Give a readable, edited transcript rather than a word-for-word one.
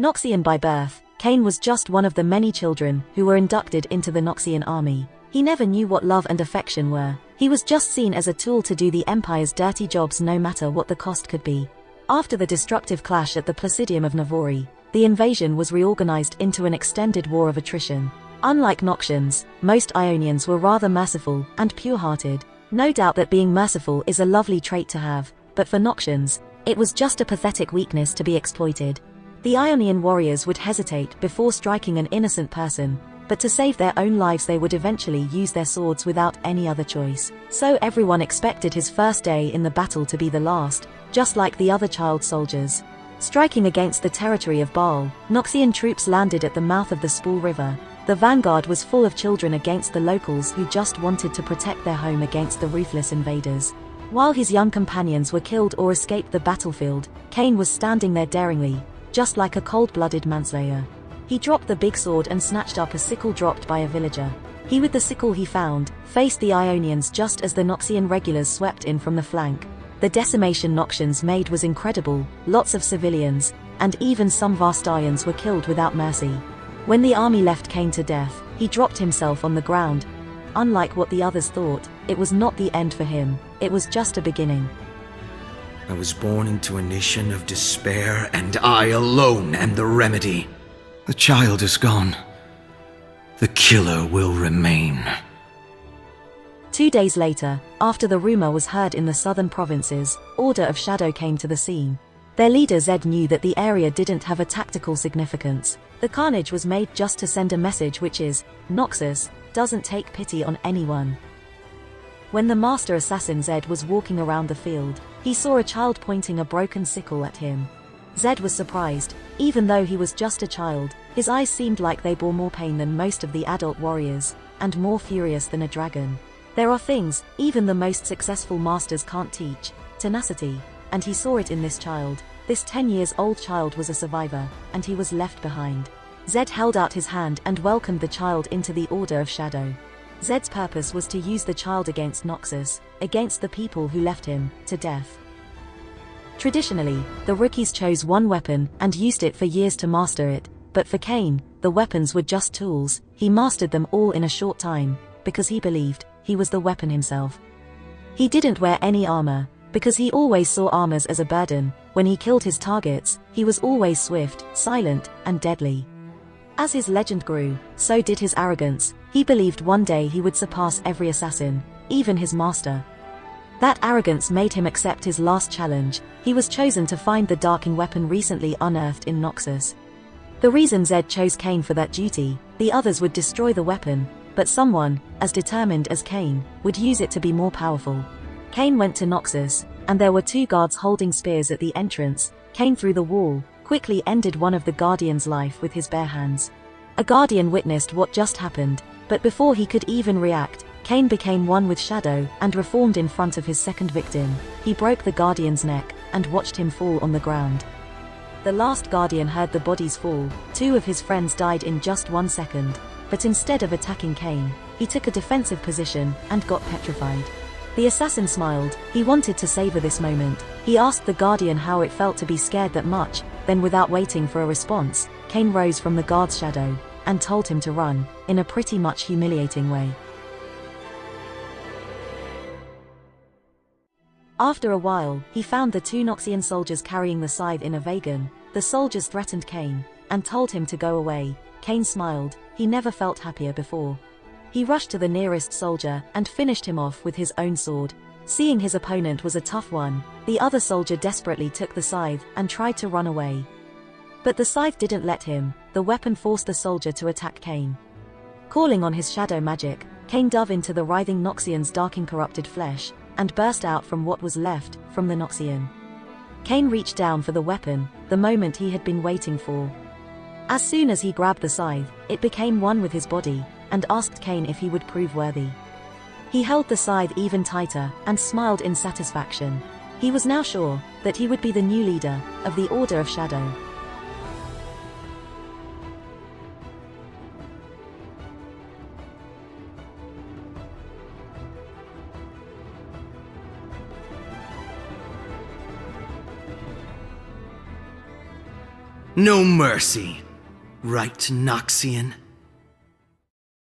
Noxian by birth, Kayn was just one of the many children who were inducted into the Noxian army. He never knew what love and affection were. He was just seen as a tool to do the Empire's dirty jobs no matter what the cost could be. After the destructive clash at the Placidium of Navori, the invasion was reorganized into an extended war of attrition. Unlike Noxians, most Ionians were rather merciful and pure-hearted. No doubt that being merciful is a lovely trait to have, but for Noxians, it was just a pathetic weakness to be exploited. The Ionian warriors would hesitate before striking an innocent person, but to save their own lives they would eventually use their swords without any other choice. So everyone expected his first day in the battle to be the last, just like the other child soldiers. Striking against the territory of Baal, Noxian troops landed at the mouth of the Spool River. The vanguard was full of children against the locals who just wanted to protect their home against the ruthless invaders. While his young companions were killed or escaped the battlefield, Kayn was standing there daringly, just like a cold-blooded manslayer. He dropped the big sword and snatched up a sickle dropped by a villager. He, with the sickle he found, faced the Ionians just as the Noxian regulars swept in from the flank. The decimation Noxians made was incredible. Lots of civilians, and even some Rhaastians were killed without mercy. When the army left Kayn to death, he dropped himself on the ground. Unlike what the others thought, it was not the end for him, it was just a beginning. I was born into a nation of despair, and I alone am the remedy. The child is gone. The killer will remain. 2 days later, after the rumor was heard in the southern provinces, Order of Shadow came to the scene. Their leader Zed knew that the area didn't have a tactical significance. The carnage was made just to send a message, which is, Noxus doesn't take pity on anyone. When the master assassin Zed was walking around the field, he saw a child pointing a broken sickle at him. Zed was surprised. Even though he was just a child, his eyes seemed like they bore more pain than most of the adult warriors, and more furious than a dragon. There are things even the most successful masters can't teach: tenacity, and he saw it in this child. This 10-year-old child was a survivor, and he was left behind. Zed held out his hand and welcomed the child into the Order of Shadow. Zed's purpose was to use the child against Noxus, against the people who left him to death. Traditionally, the rookies chose one weapon and used it for years to master it, but for Kayn, the weapons were just tools. He mastered them all in a short time, because he believed he was the weapon himself. He didn't wear any armor, because he always saw armors as a burden. When he killed his targets, he was always swift, silent, and deadly. As his legend grew, so did his arrogance. He believed one day he would surpass every assassin, even his master. That arrogance made him accept his last challenge. He was chosen to find the darking weapon recently unearthed in Noxus. The reason Zed chose Kayn for that duty: the others would destroy the weapon, but someone, as determined as Kayn, would use it to be more powerful. Kayn went to Noxus, and there were 2 guards holding spears at the entrance. Kayn, through the wall, quickly ended one of the Guardian's life with his bare hands. A Guardian witnessed what just happened, but before he could even react, Kayn became one with Shadow and reformed in front of his second victim. He broke the Guardian's neck and watched him fall on the ground. The last Guardian heard the bodies fall. 2 of his friends died in just 1 second, but instead of attacking Kayn, he took a defensive position and got petrified. The assassin smiled. He wanted to savor this moment. He asked the Guardian how it felt to be scared that much. Then, without waiting for a response, Kayn rose from the guard's shadow and told him to run, in a pretty much humiliating way. After a while, he found the 2 Noxian soldiers carrying the scythe in a wagon. The soldiers threatened Kayn and told him to go away. Kayn smiled. He never felt happier before. He rushed to the nearest soldier and finished him off with his own sword. Seeing his opponent was a tough one, the other soldier desperately took the scythe and tried to run away. But the scythe didn't let him. The weapon forced the soldier to attack Kayn. Calling on his shadow magic, Kayn dove into the writhing Noxian's dark and corrupted flesh, and burst out from what was left from the Noxian. Kayn reached down for the weapon, the moment he had been waiting for. As soon as he grabbed the scythe, it became one with his body, and asked Kayn if he would prove worthy. He held the scythe even tighter, and smiled in satisfaction. He was now sure that he would be the new leader of the Order of Shadow. No mercy. Right, Noxian?